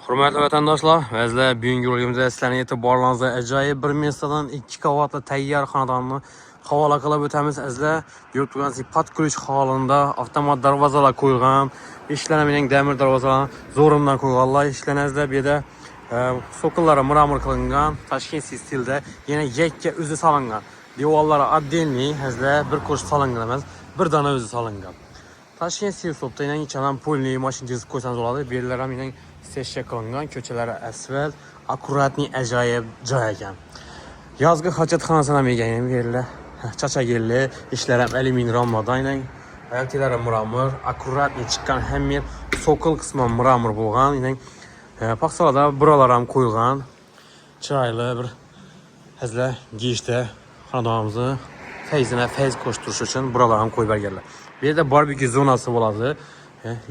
Hürmetli vatandaşlar, sizler bugünkü rolümüzde sizlerle etibarlarınızda acayip bir mesleğden 2 kavatlı teyyar xonadonni havola qilib o'tamiz. Sizlar ko'rib turganingizdek pat kulish holida avtomat darvozalar qo'yilgan, ishlanadigan demir darvozalar zo'rimdan qo'yganlar, ishlanazlar. Bu yerda so'qillari mramor qilingan, Toshkent stilda yana yakka o'zi solingan. Devorlari отдельный, sizlar bir qo'sh solingan emas, bir dona o'zi solingan. Toshkent stil uslubda yana ichidan polni mashina chizib qo'ysangiz bo'ladi. Bu yerlar ham yana seçe qilingan, ko'chalari asfalt, akkuratniy ajoyib joy ekan. Yozgi hojatxonasini ham egan yerlar. Chachagilli, ishlar ham alyumin rammadan, oyoqlari mramor, akkuratniy chiqqan, ham yer so'qil qismi mramor bo'lgan. Paxsalada buralar ham qo'yilgan. Chiroyli bir sizlar giyishda xonadonimizni fayz qo'shtirish uchun buralar ham qo'yib berganlar. Bu yerda barbekü zonasi bo'ladi.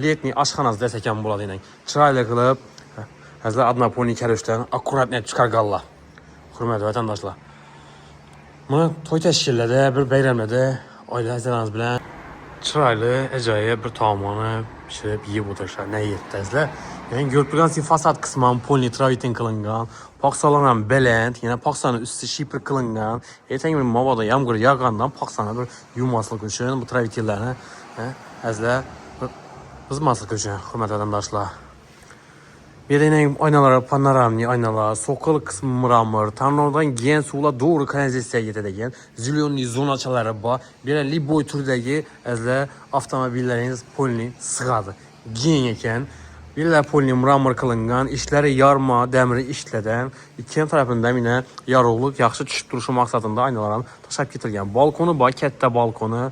Letniy oshxonasi desak ham bo'ladi. Chiroyli qilib sizlar однопольный karishdan akkuratniy chiqarganlar. Hurmatli vatandoshlar. Mana to'y tashkillarda, bir bayramlarda oila a'zolaringiz bilan chiroyli, ajoyib bir taomni pishirib yeb o'tirishlar. Ne yettizlar? Yani ko'rib turganingiz fasad qismi ham polni travitin qilingan, paxsalar ham baland, yana paxsani usti shipr qilingan. Ertangi bir mabodo yomg'ir yog'gandan paxsani bir yuvmaslik uchun bu travitinlarni sizlar buzmaslik uchun, hurmatli vatandoshlar. Bir de aynalar panoramli aynalar, so'qil qismi mramor, tanlovdan keyin suvlar to'g'ri kanalizatsiyaga yetadigan, zilyonli zonachalari bor. Bir de liboy turdagi sizlar avtomobillaringiz polni sig'adi. Keng ekan. Birlar polni mramor qilingan, ishlari yorma, damir ishladan, ikki tarafidan yana yorug'lik yaxshi tushib turishi maqsadida aynalar ham tashlab ketilgan. Balkoni bor, katta balkoni.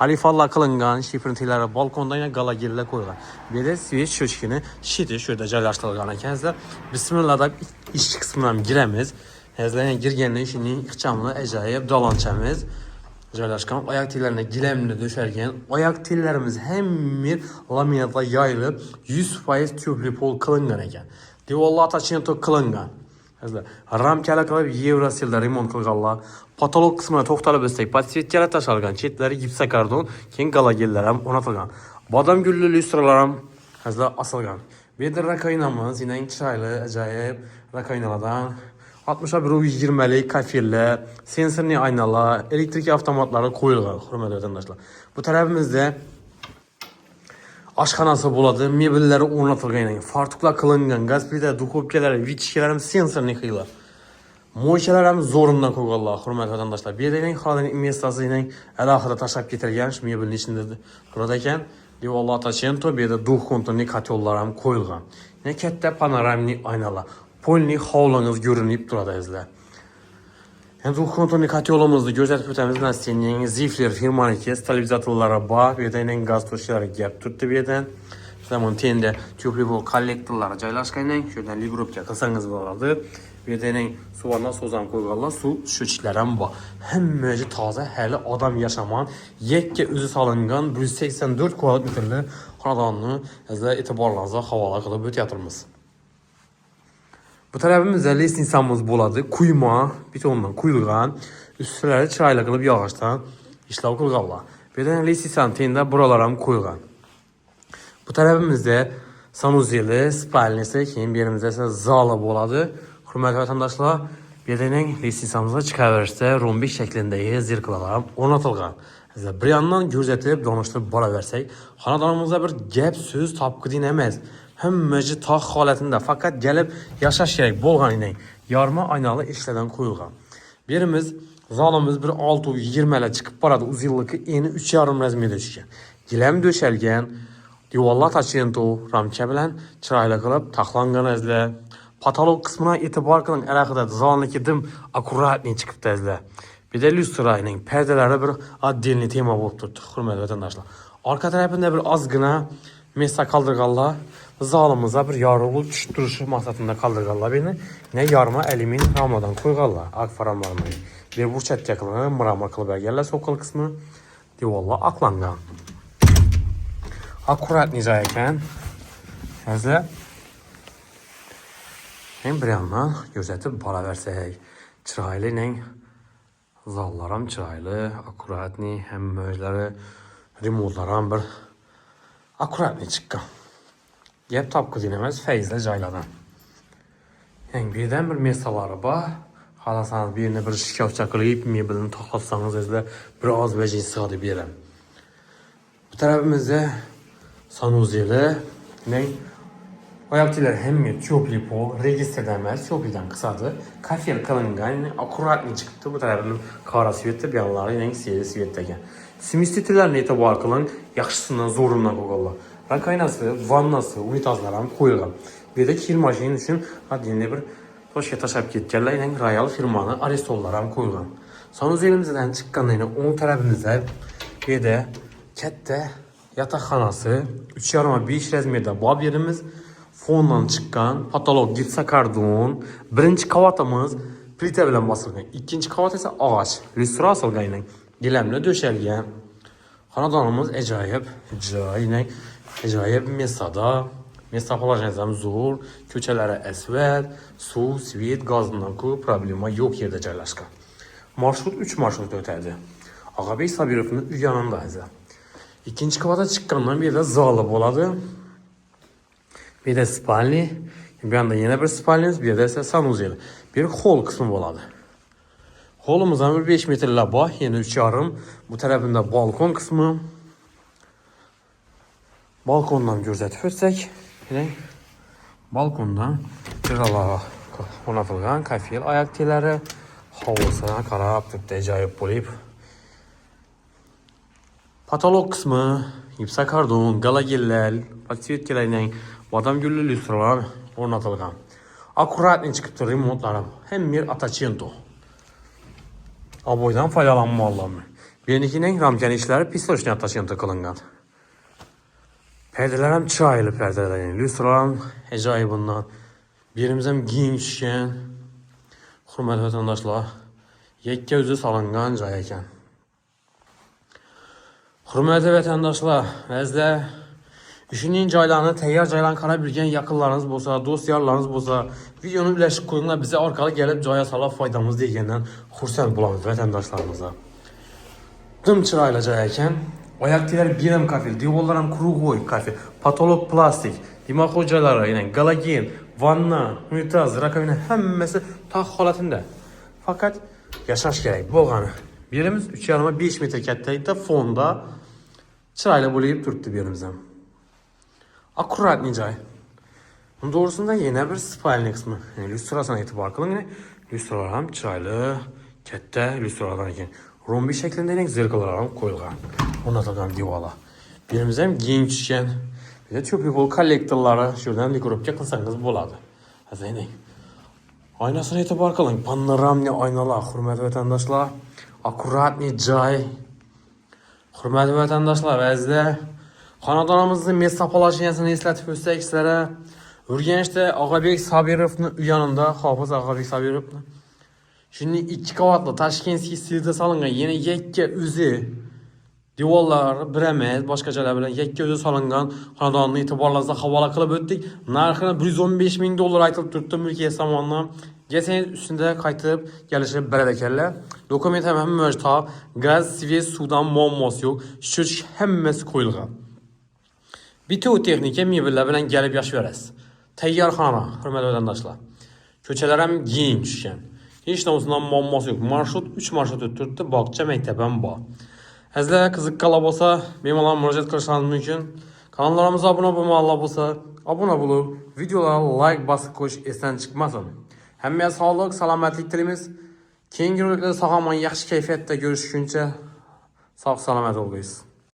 Alifalar qilingan, shifrintilari balkonda yana galagirlar qo'yilgan. Bu yerda swech shochkini shiti shu yerda joylashtirilgan ekan. Bismillah deb ishchi qismidan giramiz. Sizlarga girgandan ishining ixchamli ajoyib dolonchamiz joylashgan. Oyoq tillarini gilamli döşergen. Oyoq tillarimiz hem bir laminatla yayılıb 100% tüplü pol qilingan ekan. Devorlar tachento qilingan. Sizlar ramkalar qilib Yevrosilda remont qilganlar. Patolog qismini to'xtalib o'tsak, podsvetkalar tashalgan, chetlari gipsokardon, keyin galagellar ham o'rnatilgan. Bodam gulli lyustralar ham sizlar asilgan. Bu yerda rakoinamiz, yana chiroyli, ajoyib rakoinalardan 61-20 lik kafeller, sensorli aynalar, elektrik avtomatlari qo'yilgan, hurmatli vatandoshlar. Bu tarafimizda oshxonasi bo'ladi, mebellari o'rnatilgan, fartuqlar qilingan, gaz plita, duxovkalar, vichkalar ham sensorli qilgan. Mo'yshalar ham zo'rimdan qo'yganlar, hurmatli vatandoshlar. Bu yerda xodimning mestasi alohida tashlab ketilgan, shu mebelning ichida turadi ekan. Devorlar tachento, bu yerda duh konturli kotellar ham qo'yilgan. Yana katta panoramli aynalar. Polni hovlingiz ko'rinib turadi sizlar. Endi duh konturli kotelimizni ko'rsatib o'tamiz. Nastenning Zifler firmaniki stabilizatorlari bor. Bu yerda gaz to'shalari gap turibdi bu yerdan. Zamon tenda tüplü kollektorlari joylashgan. Shu yerdan librovka qilsangiz bo'ladi. Bu yerda suvni sozan qo'yganlar, suv shochlar ham bor. Hammaga toza, hali odam yashaman, yakka o'zi solingan 184 kvadrat metrli xonadonni sizlar e'tiborlaringizga havola qilib o'tyapmiz. Bu tarafimizda lestnitsamiz bo'ladi. Quyma, betondan quyilgan, ustlari chiroyli qilib yog'ochdan ishlov qilganlar. Bu yerda lestnitsani tenda buralar ham qo'yilgan. Bu tarafimizda sanuzeli, spalnisi, keyin bu yerimizda esa zali bo'ladi. Hurmatli vatandoshlar, bu yerda lestnitsamizga chiqaverishda rombik shaklidagi zirklar ham o'rnatilgan. Sizlar bir yandan ko'rsatib, donishtirib boraversak, xonadonimizda bir gap so'z topqidin emas. Hammaji tog' holatida faqat kelib yashash kerak bo'lganidan yorma aynalı ishlardan qo'yilgan. Bu yerimiz zalimiz bir 620 lar chiqib boradi, uzunligi eni 3,5 razmerda tushgan. Gilam döşelgan, devorlar tachento ramka bilan chiroyli qilib taxlangan sizlar. Patolog qismına e'tibor qiling, alohida zalniki dim akkuratniy chiqibdi sizlar. Bir de lyustraning perdelari bir отдельный tema bo'lib turibdi, hurmatli vatandoshlar. Orqa tarafida bir ozgina mesa qoldirganlar. Zalimizda bir yorug'lik tushib turishi maqsadida qoldirganlar beni. Ne yorma alyumin rammadan qo'yganlar, akfa ramlarni. Bir burchatga qilingan mramor qilib berganlar, so'qil qismi devorlar aqlangan. Akkuratniy joy ekan. Sizlar hem bir yandan ko'rsatib boraversak, chiroyli zallar ham chiroyli, akkuratniy, hamma o'zlari remontlar ham bir akkuratniy chiqqan. Gap topqizin emas, fayzli joylardan. Yani birden bir mesaları var. Halasanız birine bir şikayet qilib, mebelini taxlatsanız ezle biraz vecin sığadı birem. Bu tarafımızda sanuzeli, ne? Ayakçılar hem çöplü pol, registrden emas, çöplüden kısadı. Kafir kılıngan, akuratni çıktı. Bu tarafının kara sivette bir anları, yani siyeli sivetteki. Simistitilerine itibar kılın, yaxşısından zorundan koyuyorlar. Rakaynası, vannası, unitazlar hem koyulgan. Bir de kir maşinin için adiyinde bir toşka taşap ketkenler, yani Royal firmanı arestollar hem koyulgan. Sanuz elimizden çıkkanlarını 10 tarafımızda bir de kette yatakhanası, 3,5 razmerde bab yerimiz, fondan çıkan patolog gitsa kardon, birinci kavatımız plita bilen basılgan, ikinci kavat ise ağaç, lüstra asılgan ile gilemle döşelgen. Xonadonimiz ajoyib mesada, mesafalaşınızdan zor, köçelere esvet, su, svet, gazından ko'p problema yo'q yerda joylashgan. Marşrut 3 marşrut ötedi. Ağabey Sabirov'un uy yanında ise. İkinci kavata çıkkandan bir de zalı boladı. Bir de spalni, bir anda yine bir spalnimiz, bir de ise sanuzeli. Bir hol kısmı boladı. Holumuzdan bir 5 metre bah, yine 3,5. Bu tarafında balkon kısmı. Balkondan gözetip ötsek, yine balkondan kiralara onatılgan kafel ayak teleri, havasına karab turibdi, ajoyib bo'lib. Patolog kısmı, ipsa kardon, galageller, podsvetkalarning badam gulli lyustralar o'rnatilgan. Akkuratni chiqibdi remontlarim. Hem bir atachento. Aboydan foydalanmalarmi. Benikining ramkan ishlari pistochni atachento qilingan. Perdeler hem chiroyli perdeler, yani lyustralar ham ajoyib bundan. Birimiz hem giyin tushgan. Hurmatli vatandoshlar, yakka o'zi solingan joy ekan. Hürmetli vatandaşlar, sizde işinin joylarını, tayyor joylarını qarab yurgan yaqinlarınız bo'lsa, do'st yorlarınız bo'lsa, videoni ulashib qo'yinglar, bize orqali kelib joyga solib foydamiz degandan xursand bo'lamiz vatandoshlarimizni. Dim chiroyli joy ekan. Oyoqtilar biram kafel, devorlar ham krugoy kafel, patolog plastik, dimoq joylari, ya'ni galagen, vanna, unitaz, rakovina hammasi taq holatida. Faqat yashash kerak bo'lgani. Birimiz 3,5 metre kattalikda fonda chiroyli bo'lib turibdi berimizdan. Akkuratni joy. Bunun doğrusunda yine bir spalni kısmı. Yani lüstrasına itibar kılın. Lüstralar ham chiroyli, katta lüstralardan ekan. Rombi şeklinde zirkalar ham qo'yilgan. O'rnatilgan devorlar. Birimiz ham giyin tushgan. Bir de çöp bol kollektorlari, şuradan likropga qilsangiz bo'ladi. Hazayning. Aynasına itibar kılın. Panoramli aynalar, hurmatli vatandoshlar. Akkuratni joy. Hurmatli vatandoshlar, bizda xonadonimizning mesafolashiyasini eslatib o'tsak sizlarga, Urganchda Og'abek Sabirovning uy yanında, Hofiz Og'abek Sabirovning. Shuni 2 qavatli Tashkentskiy stilda solingan, yana yakka o'zi devorlar bir emas, boshqa joylar bilan yakka o'zi solingan xonadonni e'tiborlaringizga havola qilib o'tdik. Narxini $115,000 aytilib turibdi mulkiyat tomonidan. Gelsangiz üstünde qaytib kelishib beradi ekanlar. Dokument ham mavjud. Gaz, svet, suvdan muammosi yo'q. Sho'ch hammasi qo'yilgan. Bituv texnika mebellar bilan kelib yashayverasiz. Tayyor xona, hurmatli vatandoshlar. Ko'chalar ham giyin tushgan. Hech narsadan muammosi yo'q. Marshut 3 marshut turibdi, bog'cha, maktab ham bor. Sizlar qiziqqanlar bo'lsa, bemalol murojaat qilishingiz mumkin. Kanallarimizga obuna bo'lmaganlar bo'lsa, obuna bo'lib, videolarga like bosib qo'yish esdan chiqmasin. Hammaga sog'lik, salomatlik tilaymiz. Keyingi roliklarda sog'lom, yaxshi kayfiyatda ko'rishguncha sog' salomat bo'linglar.